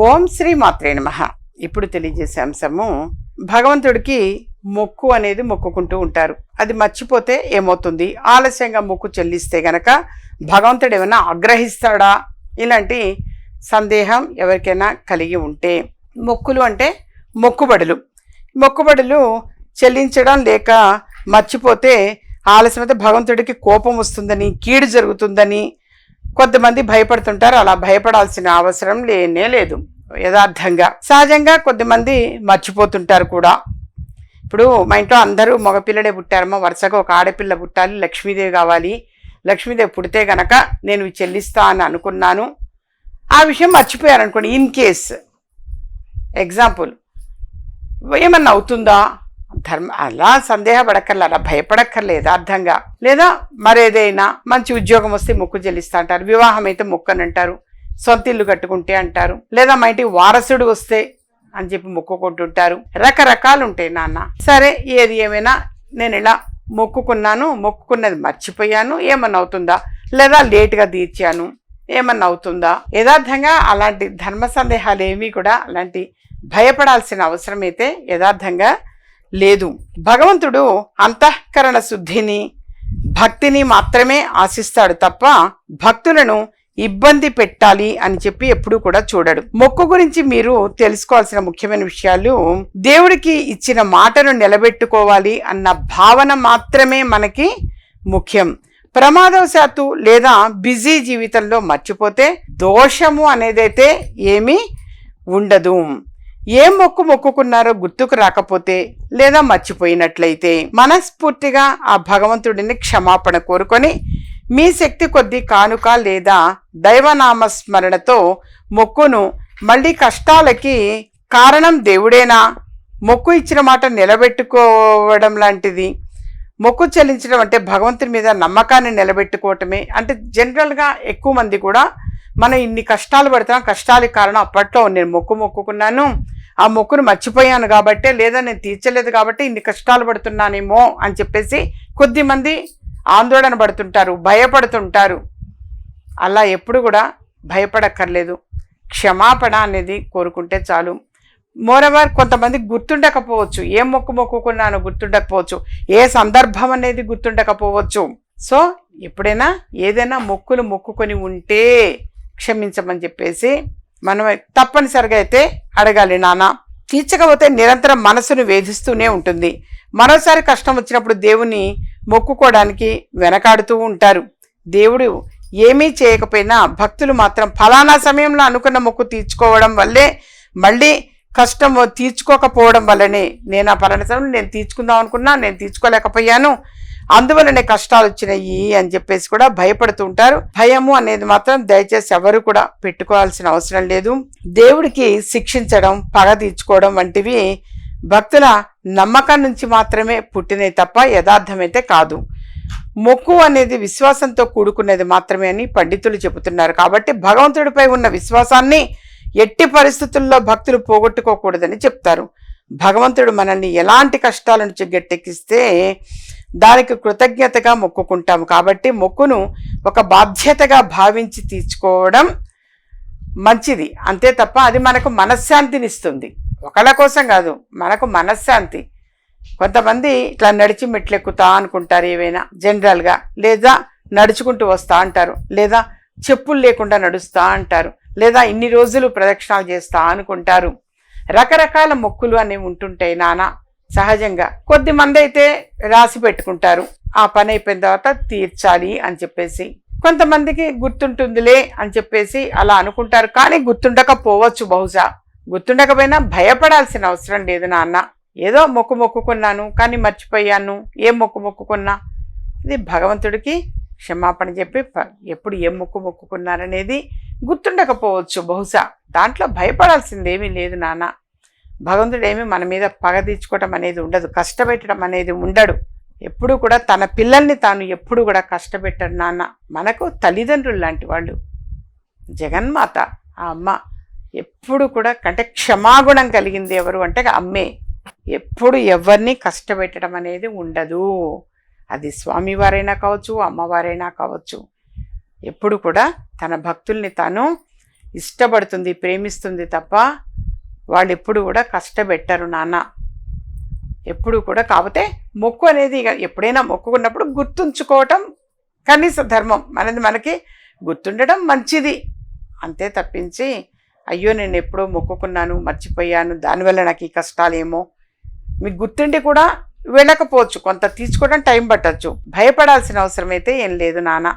ఓం శ్రీ మాత్రే నమః. ఇప్పుడు తెలియజేసే అంశము, భగవంతుడికి మొక్కు అనేది మొక్కుకుంటూ ఉంటారు. అది మర్చిపోతే ఏమవుతుంది? ఆలస్యంగా మొక్కు చెల్లిస్తే గనక భగవంతుడు ఏమైనా ఆగ్రహిస్తాడా? ఇలాంటి సందేహం ఎవరికైనా కలిగి ఉంటే, మొక్కులు అంటే మొక్కుబడులు చెల్లించడం లేక మర్చిపోతే ఆలస్యమైతే భగవంతుడికి కోపం వస్తుందని, కీడు జరుగుతుందని కొంతమంది భయపడుతుంటారు. అలా భయపడాల్సిన అవసరం లేదు. యథార్థంగా సహజంగా కొద్దిమంది మర్చిపోతుంటారు కూడా. ఇప్పుడు మా ఇంట్లో అందరూ మగపిల్లడే పుట్టారమ్మా, వరుసగా ఒక ఆడపిల్ల పుట్టాలి, లక్ష్మీదేవి కావాలి, లక్ష్మీదేవి పుడితే గనక నేను చెల్లిస్తా అని అనుకున్నాను, ఆ విషయం మర్చిపోయారు అనుకోండి. ఇన్ కేస్ ఎగ్జాంపుల్ ఏమన్నా అవుతుందా? అలా సందేహపడక్కర్లే, అలా భయపడక్కర్లేదు యథార్థంగా. లేదా మరేదైనా మంచి ఉద్యోగం వస్తే మొక్కు చెల్లిస్తా అంటారు, వివాహం అయితే మొక్కు అని అంటారు, సొంత ఇల్లు కట్టుకుంటే అంటారు, లేదా మా ఇంటికి వారసుడు వస్తే అని చెప్పి మొక్కుకుంటుంటారు. రకరకాలు ఉంటాయి నాన్న. సరే, ఏది ఏమైనా నేను ఇలా మొక్కుకున్నది మర్చిపోయాను, ఏమన్నా అవుతుందా? లేదా లేటుగా తీర్చాను, ఏమన్నా అవుతుందా? యథార్థంగా అలాంటి ధర్మ సందేహాలు ఏమీ కూడా అలాంటి భయపడాల్సిన అవసరం అయితే యథార్థంగా లేదు. భగవంతుడు అంతఃకరణ శుద్ధిని, భక్తిని మాత్రమే ఆశిస్తాడు తప్ప భక్తులను ఇబ్బంది పెట్టాలి అని చెప్పి ఎప్పుడూ కూడా చూడడు. మొక్కు గురించి మీరు తెలుసుకోవాల్సిన ముఖ్యమైన విషయాలు, దేవుడికి ఇచ్చిన మాటను నిలబెట్టుకోవాలి అన్న భావన మాత్రమే మనకి ముఖ్యం. ప్రమాదవశాత్తు లేదా బిజీ జీవితంలో మర్చిపోతే దోషము అనేదైతే ఏమీ ఉండదు. ఏ మొక్కుకున్నారో గుర్తుకు రాకపోతే లేదా మర్చిపోయినట్లయితే మనస్ఫూర్తిగా ఆ భగవంతుడిని క్షమాపణ కోరుకొని మీ శక్తి కొద్ది కానుక లేదా దైవనామస్మరణతో మొక్కును, మళ్ళీ కష్టాలకి కారణం దేవుడేనా, మొక్కు ఇచ్చిన మాట నిలబెట్టుకోవడం లాంటిది. మొక్కు చెల్లించడం అంటే భగవంతుని మీద నమ్మకాన్ని నిలబెట్టుకోవటమే. అంటే జనరల్గా ఎక్కువ మంది కూడా మనం ఇన్ని కష్టాలు పడుతున్నాం, కష్టాలకు కారణం అప్పట్లో నేను మొక్కుకున్నాను, ఆ మొక్కును మర్చిపోయాను కాబట్టే, లేదా నేను తీర్చలేదు కాబట్టి ఇన్ని కష్టాలు పడుతున్నానేమో అని చెప్పేసి కొద్దిమంది ఆందోళన పడుతుంటారు, భయపడుతుంటారు. అలా ఎప్పుడు కూడా భయపడక్కర్లేదు. క్షమాపణ అనేది కోరుకుంటే చాలు. మోరవర్ కొంతమంది గుర్తుండకపోవచ్చు, ఏం మొక్కుకున్నానో గుర్తుండకపోవచ్చు, ఏ సందర్భం అనేది గుర్తుండకపోవచ్చు. సో ఎప్పుడైనా ఏదైనా మొక్కుకొని ఉంటే క్షమించమని చెప్పేసి మనం తప్పనిసరిగా అయితే అడగాలి నాన్న. తీర్చకపోతే నిరంతరం మనసును వేధిస్తూనే ఉంటుంది. మరోసారి కష్టం వచ్చినప్పుడు దేవుని మొక్కుకోవడానికి వెనకాడుతూ ఉంటారు. దేవుడు ఏమీ చేయకపోయినా భక్తులు మాత్రం ఫలానా సమయంలో అనుకున్న మొక్కు తీర్చుకోవడం వల్లే మళ్ళీ కష్టం తీర్చుకోకపోవడం వల్లనే, నేను ఆ ఫలానా సమయంలో నేను తీర్చుకుందాం అనుకున్నా, నేను తీర్చుకోలేకపోయాను, అందువల్లనే కష్టాలు వచ్చినాయి అని చెప్పేసి కూడా భయపడుతూ ఉంటారు. భయము అనేది మాత్రం దయచేసి ఎవరు కూడా పెట్టుకోవాల్సిన అవసరం లేదు. దేవుడికి శిక్షించడం, పగ తీర్చుకోవడం వంటివి భక్తుల నమ్మకం నుంచి మాత్రమే పుట్టినవి తప్ప యథార్థమైతే కాదు. మొక్కు అనేది విశ్వాసంతో కూడుకునేది మాత్రమే అని పండితులు చెబుతున్నారు. కాబట్టి భగవంతుడిపై ఉన్న విశ్వాసాన్ని ఎట్టి పరిస్థితుల్లో భక్తులు పోగొట్టుకోకూడదని చెప్తారు. భగవంతుడు మనల్ని ఎలాంటి కష్టాల నుంచి గట్టెక్కిస్తే దానికి కృతజ్ఞతగా మొక్కుకుంటాము. కాబట్టి మొక్కును ఒక బాధ్యతగా భావించి తీర్చుకోవడం మంచిది, అంతే తప్ప అది మనకు మనశ్శాంతిని ఇస్తుంది. ఒకళ్ళ కోసం కాదు, మనకు మనశ్శాంతి. కొంతమంది ఇట్లా నడిచి మెట్లెక్కుతా అనుకుంటారు ఏవైనా జనరల్గా, లేదా నడుచుకుంటూ వస్తా అంటారు, లేదా చెప్పులు లేకుండా నడుస్తా అంటారు, లేదా ఇన్ని రోజులు ప్రదక్షిణాలు చేస్తా అనుకుంటారు. రకరకాల మొక్కులు అనేవి ఉంటుంటాయి నాన్న. సహజంగా కొద్దిమంది అయితే రాసి పెట్టుకుంటారు, ఆ పని అయిపోయిన తర్వాత తీర్చాలి అని చెప్పేసి. కొంతమందికి గుర్తుంటుందిలే అని చెప్పేసి అలా అనుకుంటారు, కానీ గుర్తుండకపోవచ్చు. బహుశా గుర్తుండకపోయినా భయపడాల్సిన అవసరం లేదు నాన్న. ఏదో మొక్కుకున్నాను కానీ మర్చిపోయాను, ఏం మొక్కుకున్నా ఇది భగవంతుడికి క్షమాపణ చెప్పి ఎప్పుడు ఏం మొక్కుకున్నారనేది గుర్తుండకపోవచ్చు బహుశా. దాంట్లో భయపడాల్సింది ఏమీ లేదు నాన్న. భగవంతుడు ఏమి మన మీద పగ తీర్చుకోవటం అనేది ఉండదు, కష్టపెట్టడం అనేది ఉండడు. ఎప్పుడు కూడా తన పిల్లల్ని తాను ఎప్పుడు కూడా కష్టపెట్టడు నాన్న. మనకు తల్లిదండ్రులు లాంటి వాళ్ళు, జగన్మాత ఆ అమ్మ ఎప్పుడు కూడా కంటే క్షమాగుణం కలిగింది ఎవరు అంటే అమ్మే. ఎప్పుడు ఎవరిని కష్టపెట్టడం అనేది ఉండదు. అది స్వామివారైనా కావచ్చు, అమ్మవారైనా కావచ్చు. ఎప్పుడు కూడా తన భక్తుల్ని తాను ఇష్టపడుతుంది, ప్రేమిస్తుంది తప్ప వాళ్ళు ఎప్పుడు కూడా కష్టపెట్టరు నాన్న, ఎప్పుడు కూడా. కాకపోతే మొక్కు అనేది ఎప్పుడైనా మొక్కుకున్నప్పుడు గుర్తుంచుకోవటం కనీస ధర్మం, మనకి గుర్తుండడం మంచిది అంతే తప్పించి అయ్యో నేను ఎప్పుడో మొక్కుకున్నాను మర్చిపోయాను దానివల్ల నాకు ఈ కష్టాలేమో, మీకు గుర్తుండి కూడా వెళ్ళకపోవచ్చు, కొంత తీసుకోవడం టైం పట్టచ్చు. భయపడాల్సిన అవసరం అయితే ఏం లేదు నాన్న.